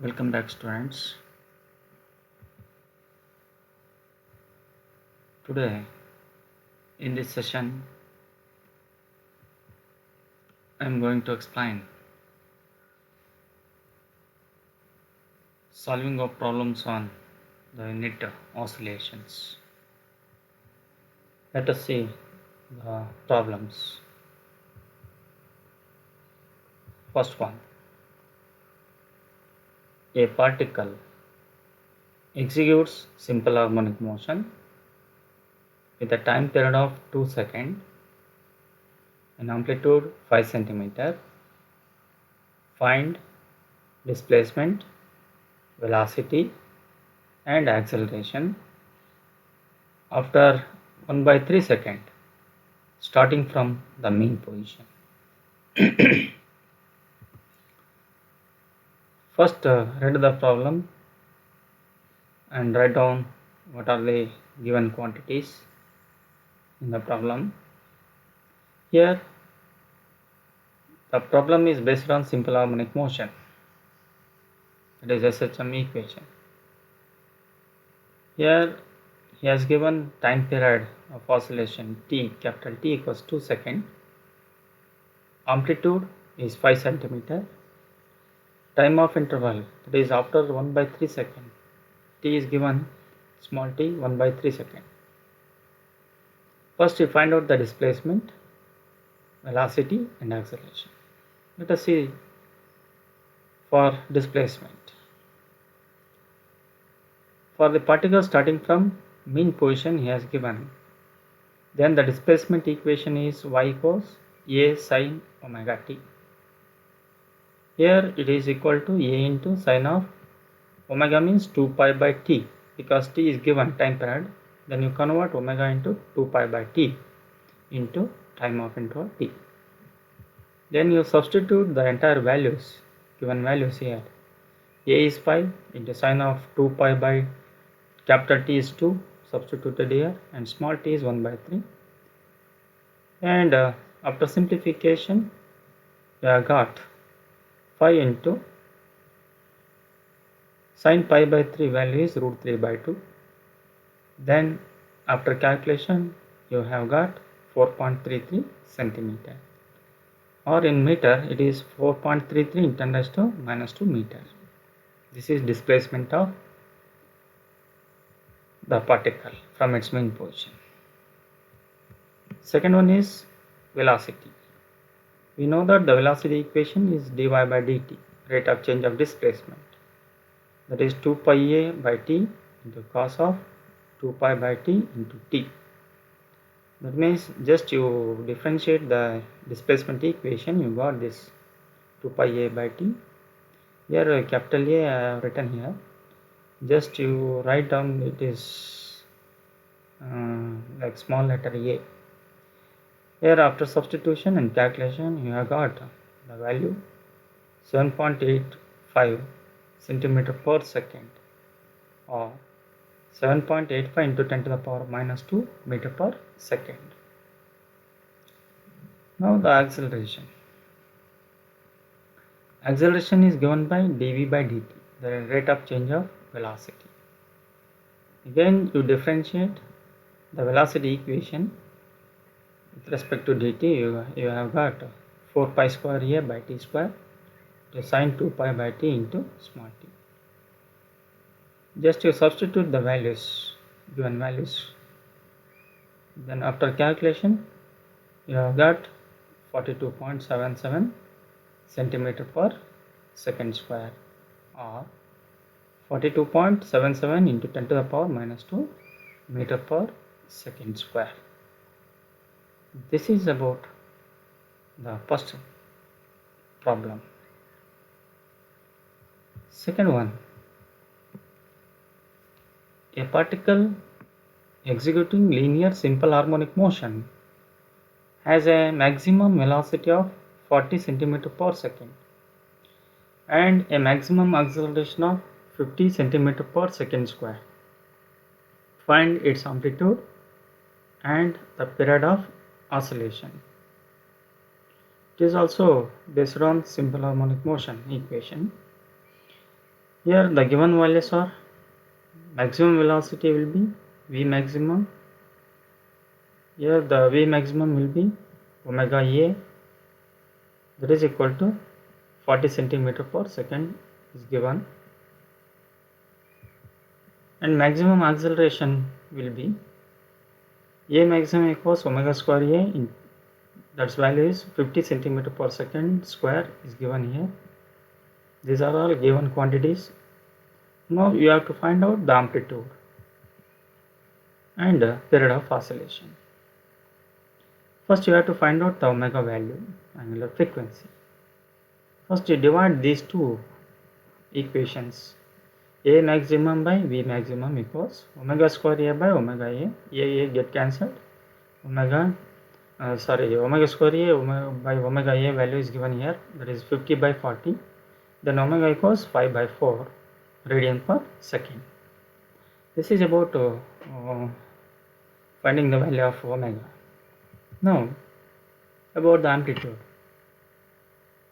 Welcome back, students. Today, in this session, I am going to explain solving of problems on the unit oscillations. Let us see the problems. First one, a particle executes simple harmonic motion with a time period of 2 seconds, an amplitude 5 centimeter. Find displacement, velocity, and acceleration after 1 by 3 seconds, starting from the mean position. First, read the problem and write down what are the given quantities in the problem. Here, the problem is based on simple harmonic motion, that is SHM equation. Here, he has given time period of oscillation T, capital T equals 2 seconds. Amplitude is 5 centimeter. Time of interval, that is after 1 by 3 seconds. T is given small t 1 by 3 seconds. First, we find out the displacement, velocity, and acceleration. Let us see for displacement. For the particle starting from mean position, he has given. Then the displacement equation is y equals a sine omega t. Here it is equal to a into sine of omega means 2 pi by t, because t is given time period. Then you convert omega into 2 pi by t into time of interval t. Then you substitute the entire values, given values here. A is 5 into sine of 2 pi by capital T is 2 substituted here, and small t is 1 by 3. And after simplification, we have got 5 into sine pi by 3 value is root 3 by 2. Then after calculation, you have got 4.33 centimeter, or in meter it is 4.33 into 10 raised to minus 2 meter. This is displacement of the particle from its mean position. Second one is velocity. We know that the velocity equation is dy by dt, rate of change of displacement. That is 2 pi a by t into cos of 2 pi by t into t. That means just you differentiate the displacement equation, you got this 2 pi a by t. Here capital A I have written here. Just you write down it is like small letter a. Here after substitution and calculation, you have got the value 7.85 centimeter per second, or 7.85 into 10 to the power minus 2 meter per second. Now the acceleration. Acceleration is given by dv by dt, the rate of change of velocity. Again you differentiate the velocity equation with respect to dt. You have got 4 pi square a by t square to sine 2 pi by t into small t. Just you substitute the values, given values. Then after calculation, you have got 42.77 centimeter per second square, or 42.77 into 10 to the power minus 2 meter per second square. This is about the first problem. Second one, a particle executing linear simple harmonic motion has a maximum velocity of 40 centimeter per second and a maximum acceleration of 50 centimeter per second square. Find its amplitude and the period of oscillation. It is also based on simple harmonic motion equation. Here the given values are maximum velocity will be V maximum. Here the V maximum will be omega A, that is equal to 40 centimeter per second is given, and maximum acceleration will be A maximum equals omega square A, that's value is 50 centimeter per second square is given here. These are all given quantities. Now you have to find out the amplitude and period of oscillation. First you have to find out the omega value, angular frequency. First you divide these two equations. A maximum by V maximum equals omega square A by omega A get cancelled. Omega square A by omega A value is given here, that is 50 by 40. Then omega equals 5 by 4 radian per second. This is about finding the value of omega. Now about the amplitude.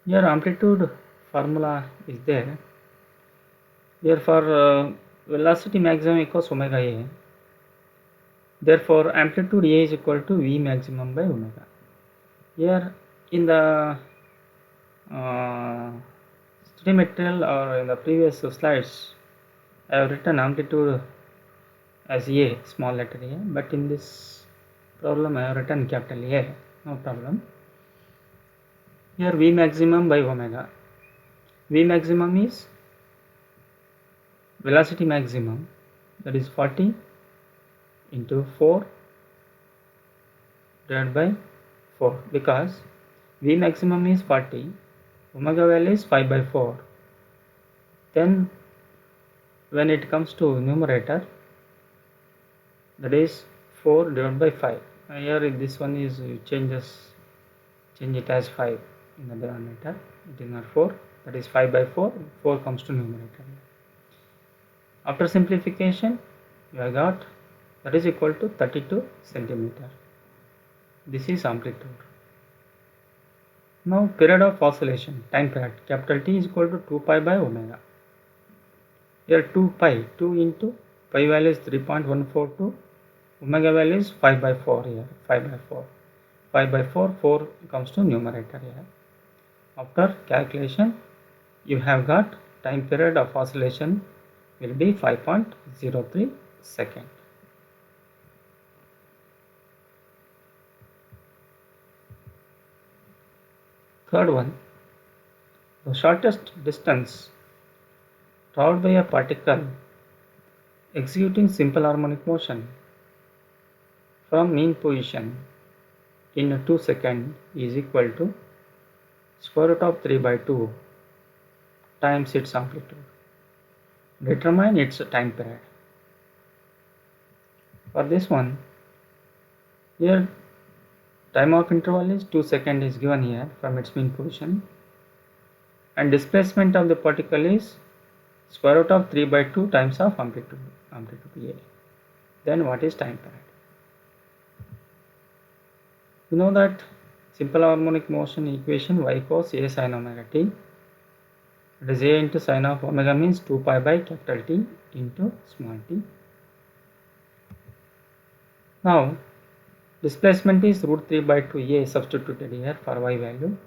Here amplitude formula is there. Here for velocity maximum equals omega A. Therefore amplitude A is equal to V maximum by omega. Here in the study material or in the previous slides I have written amplitude as A, small letter A, but in this problem I have written capital A, no problem. Here V maximum by omega. V maximum is velocity maximum, that is 40 into 4 divided by 4, because V maximum is 40, omega value is 5 by 4. Then when it comes to numerator, that is 4 divided by 5. Here this one is change it as 5 in the denominator. It is not 4, that is 5 by 4. 4 comes to numerator. After simplification, you have got that is equal to 32 centimeter. This is amplitude. Now period of oscillation, time period, capital T is equal to 2 pi by omega. Here 2 pi, 2 into pi value is 3.142, omega value is 5 by 4 here, 5 by 4. 5 by 4, 4 comes to numerator here. After calculation, you have got time period of oscillation will be 5.03 second. Third one, the shortest distance traveled by a particle executing simple harmonic motion from mean position in 2 seconds is equal to square root of 3 by 2 times its amplitude. Determine its time period. For this one, here time of interval is 2 seconds is given here from its mean position, and displacement of the particle is square root of 3 by 2 times of amplitude A. Then what is time period? You know that simple harmonic motion equation y equals A sin omega t. It is A into sin of omega means 2 pi by capital T into small t. Now displacement is root 3 by 2 A substituted here for y value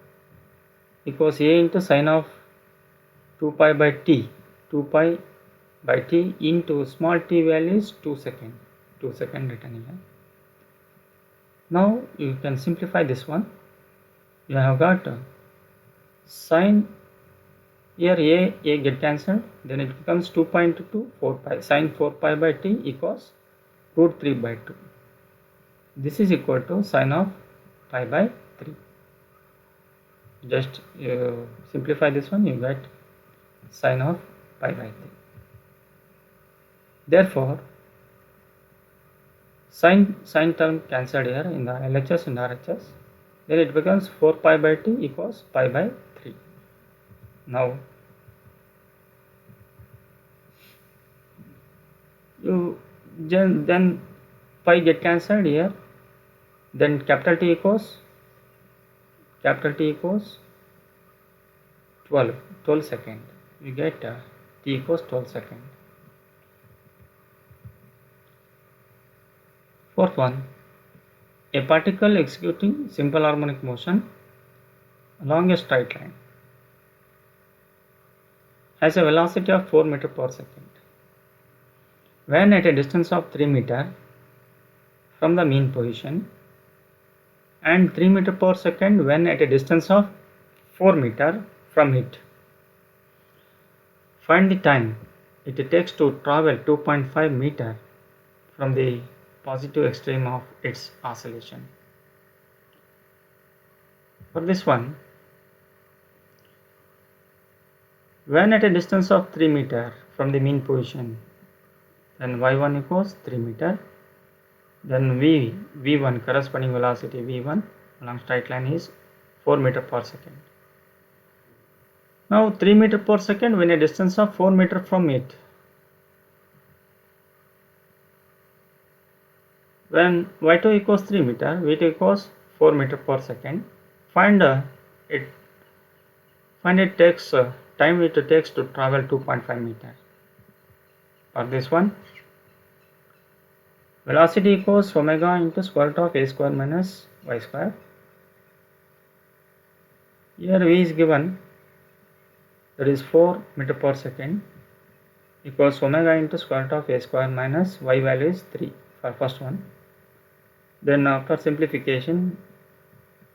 equals A into sin of 2 pi by t, 2 pi by t into small t value is 2 second written here. Now you can simplify this one. You have got sin, here A get cancelled, then it becomes 2 pi into 2, 4 pi, sin 4 pi by t equals root 3 by 2. This is equal to sin of pi by 3. Just simplify this one, you get sin of pi by 3. Therefore sin term cancelled here in the LHS and RHS, then it becomes 4 pi by t equals pi by 3. Now then pi get cancelled here, then capital T equals 12 seconds. You get t equals 12 seconds. Fourth one, a particle executing simple harmonic motion along a straight line has a velocity of 4 meters per second. When at a distance of 3 meters from the mean position and 3 meters per second when at a distance of 4 meters from it. Find the time it takes to travel 2.5 meters from the positive extreme of its oscillation. For this one, when at a distance of 3 meters from the mean position, then y1 equals 3 meters, then v1 corresponding velocity v1 along straight line is 4 meters per second. Now 3 meters per second when a distance of 4 meters from it. When y2 equals 3 meters, v2 equals 4 meters per second. Find it takes time it takes to travel 2.5 meters. For this one, velocity equals omega into square root of a square minus y square. Here v is given, that is 4 meters per second, equals omega into square root of a square minus y value is 3 for first one. Then after simplification,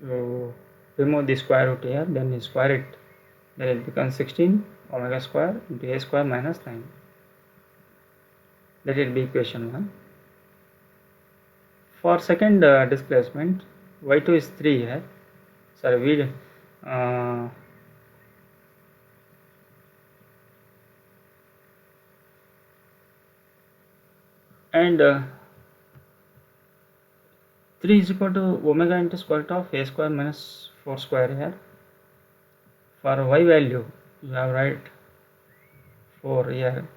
you remove the square root here, then you square it, then it becomes 16 omega square into a square minus 9. Let it be equation 1. For second displacement, y2 is 3 here, sorry, and 3 is equal to omega into square root of a square minus 4 square here. For y value, you have write 4 here.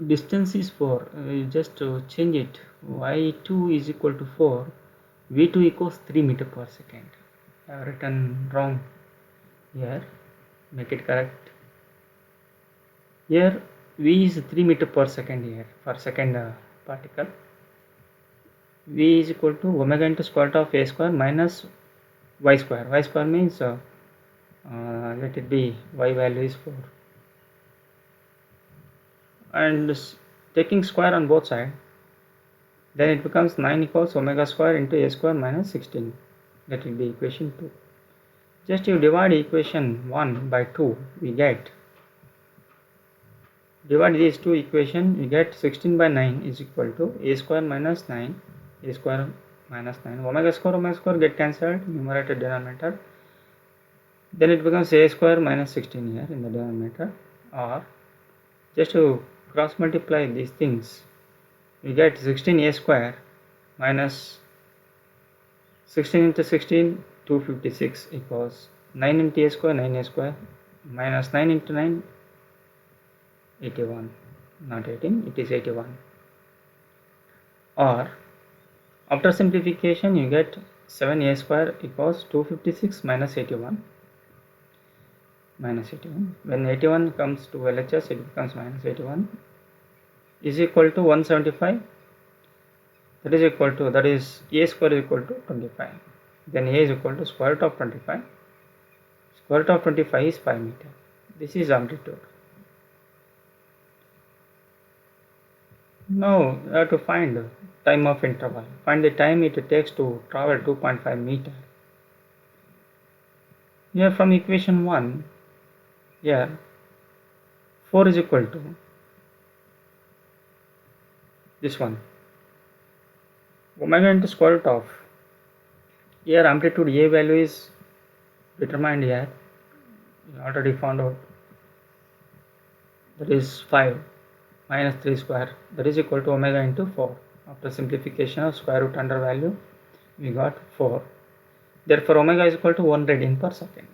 Distance is 4, you just change it. y2 is equal to 4, v2 equals 3 meters per second. I have written wrong here, make it correct. Here v is 3 meters per second here for second particle. V is equal to omega into square root of a square minus y square. Y square means let it be y value is 4. And taking square on both sides, then it becomes 9 equals omega square into a square minus 16. That will be equation 2. Just you divide equation 1 by 2, we get, divide these two equations, we get 16 by 9 is equal to a square minus 9, a square minus 9, omega square get cancelled, numerator denominator, then it becomes a square minus 16 here in the denominator, or just to cross multiply these things, we get 16a square minus 16 into 16, 256 equals 9 into a square, 9a square, minus 9 into 9, 81, not 18, it is 81. Or after simplification, you get 7a square equals 256 minus 81. Minus 81. When 81 comes to LHS, it becomes minus 81 is equal to 175. That is equal to, that is a square is equal to 25. Then a is equal to square root of 25. Square root of 25 is 5 meters. This is amplitude. Now you have to find time of interval. Find the time it takes to travel 2.5 meters. Here from equation 1, here 4 is equal to this one, omega into square root of, here amplitude A value is determined here, you already found out, that is 5 minus 3 square, that is equal to omega into 4. After simplification of square root under value, we got 4. Therefore omega is equal to 1 radian per second.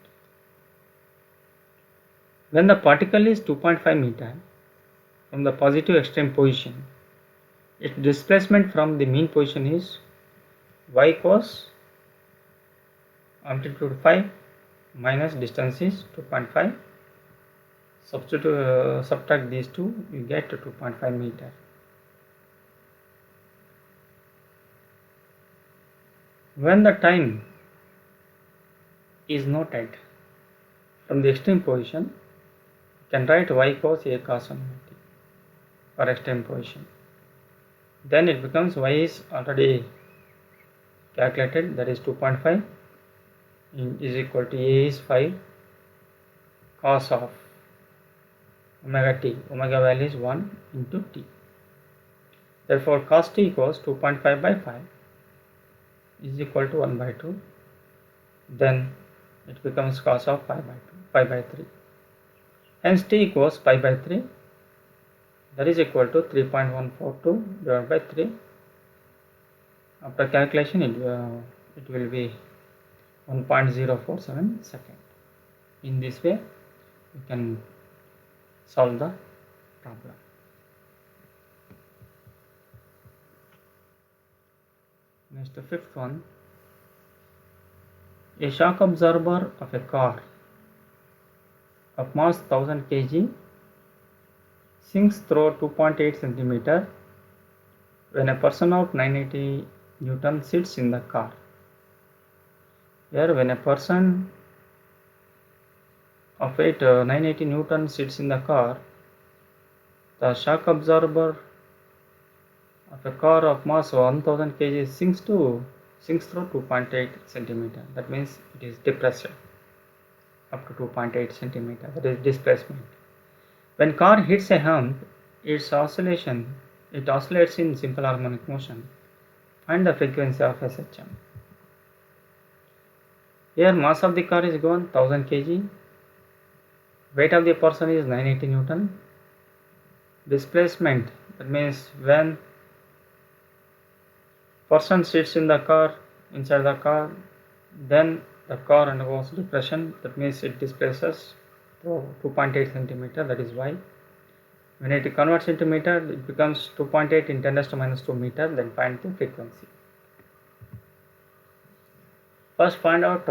When the particle is 2.5 meters from the positive extreme position, its displacement from the mean position is y cos amplitude 5 minus distance is 2.5. subtract these two, you get 2.5 meter. When the time is noted from the extreme position, you can write y cos a cos omega t for extreme position. Then it becomes y is already calculated, that is 2.5 is equal to a is 5 cos of omega t. Omega value is 1 into t. Therefore, cos t equals 2.5 by 5 is equal to 1 by 2. Then it becomes cos of 5 by 2, 5 by 3. Hence t equals pi by 3, that is equal to 3.142 divided by 3. After calculation it will be 1.047 second. In this way you can solve the problem. Next, the fifth one. A shock absorber of a car of mass 1000 kg sinks through 2.8 cm when a person of 980 Newton sits in the car. Here, when a person of weight 980 Newton sits in the car, the shock absorber of a car of mass 1000 kg sinks through 2.8 cm. That means it is depressed up to 2.8 cm. That is displacement. When car hits a hump, it oscillates in simple harmonic motion. Find the frequency of SHM. Here mass of the car is given 1000 kg. Weight of the person is 980 Newton. Displacement, that means when person sits in the car, inside the car, then the car undergoes depression, that means it displaces to 2.8 cm, that is y. When it converts into meter, it becomes 2.8 in 10 raised to minus 2 meter, then find the frequency. First find out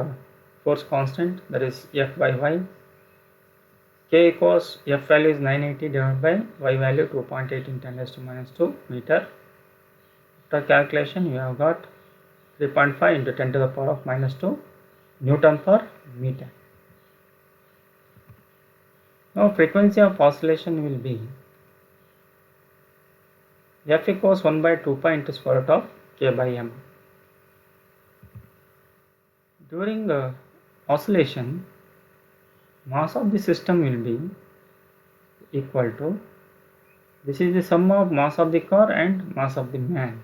force constant, that is F by y. K equals F value is 980 divided by y value 2.8 in 10 raised to minus 2 meter. After calculation, you have got 3.5 into 10 to the power of minus 2 Newton per meter. Now frequency of oscillation will be F equals 1 by 2 pi into square root of K by M. During the oscillation, mass of the system will be equal to, this is the sum of mass of the car and mass of the man,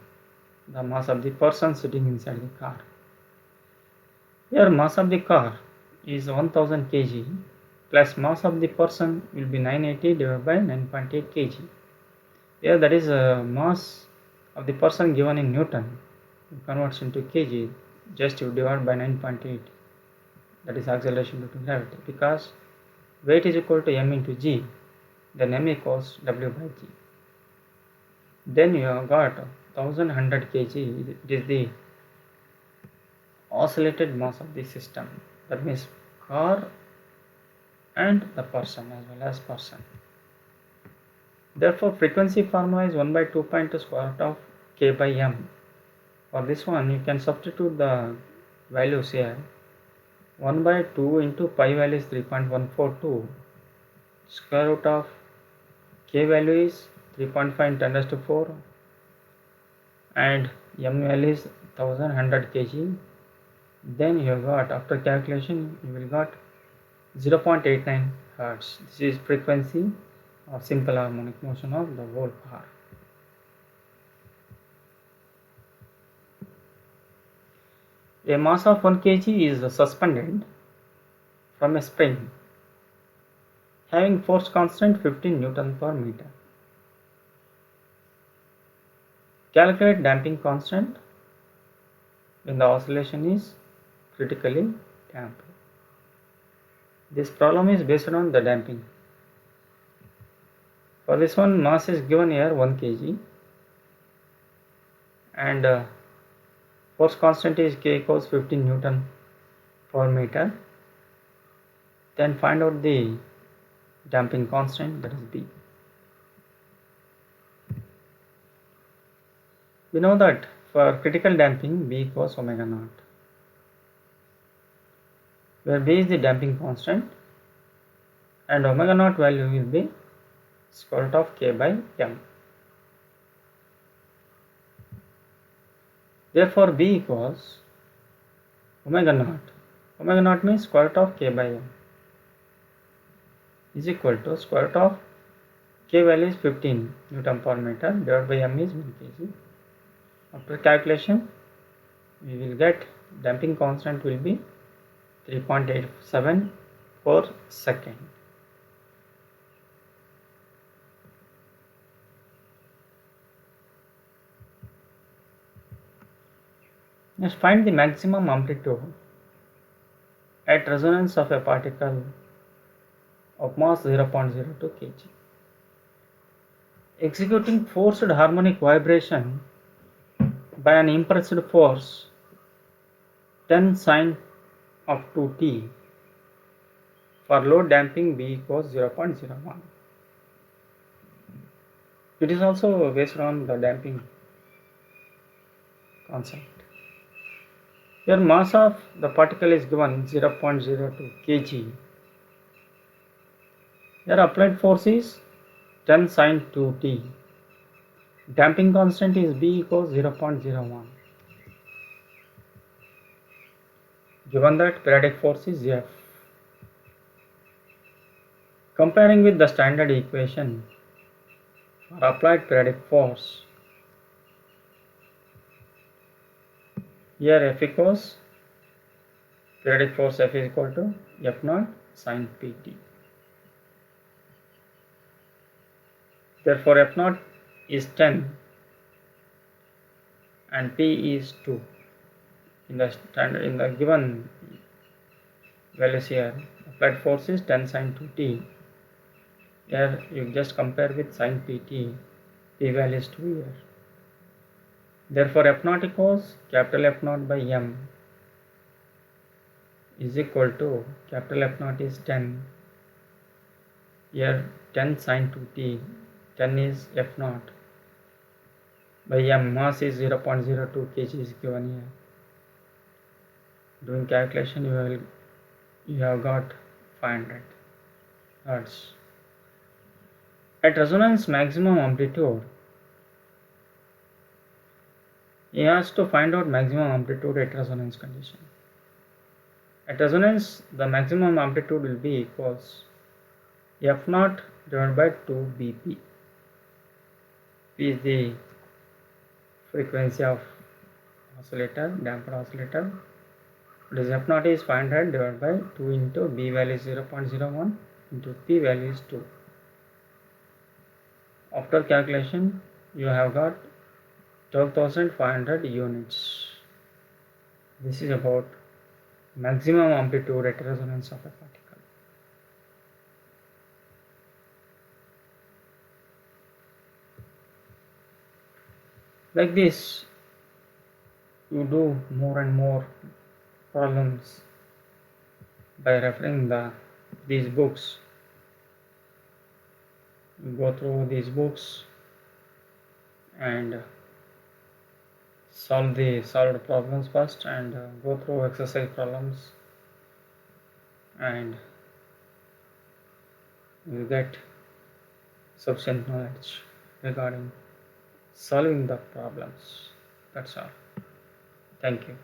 the mass of the person sitting inside the car. Here mass of the car is 1000 kg plus mass of the person will be 980 divided by 9.8 kg. Here that is mass of the person given in Newton, it converts into kg, just you divide by 9.8, that is acceleration due to gravity, because weight is equal to m into g, then m equals w by g. Then you have got 1100 kg, it is the oscillated mass of the system, that means car and the person as well as person. Therefore frequency formula is 1 by 2 pi into square root of K by M. For this one you can substitute the values here. 1 by 2 into pi value is 3.142, square root of K value is 3.5 in 10 raised to 4 and M value is 1100 kg. Then you have got, after calculation you will got 0.89 Hertz. This is frequency of simple harmonic motion of the whole car. A mass of 1 kg is suspended from a spring having force constant 15 Newton per meter. Calculate damping constant when the oscillation is critically damped. This problem is based on the damping. For this one, mass is given here 1 kg and force constant is K equals 15 Newton per meter. Then find out the damping constant, that is B. We know that for critical damping B equals omega naught, where B is the damping constant and omega naught value will be square root of K by M. Therefore B equals omega naught. Omega naught means square root of K by M is equal to square root of K value is 15 Newton per meter divided by M is 1 kg. After calculation, we will get damping constant will be 3.87 per second. Let's find the maximum amplitude at resonance of a particle of mass 0.02 kg. Executing forced harmonic vibration by an impressed force 10 sine of 2t for low damping B equals 0.01. It is also based on the damping concept. Here mass of the particle is given 0.02 kg. Here applied force is 10 sine 2t. Damping constant is B equals 0.01. Given that periodic force is F. Comparing with the standard equation for applied periodic force, here F equals periodic force F is equal to F naught sine Pt. Therefore F naught is 10 and P is 2. In the given values here, applied force is 10 sine 2t. Here you just compare with sine Pt. P value is 2 here. Therefore F naught equals capital F naught by M is equal to capital F naught is 10. Here 10 sine 2t, 10 is F naught by M, mass is 0.02 kg is given here. Doing calculation you have got 500 hertz. At resonance maximum amplitude, he has to find out maximum amplitude at resonance condition. At resonance, the maximum amplitude will be equals F naught divided by 2 Bp. P is the frequency of oscillator, damped oscillator. This F naught is 500 divided by 2 into B value is 0.01 into P value is 2. After calculation, you have got 12,500 units. This is about maximum amplitude at resonance of a particle. Like this, you do more and more problems by referring these books. You go through these books and solve the solved problems first and go through exercise problems, and you get sufficient knowledge regarding solving the problems. That's all. Thank you.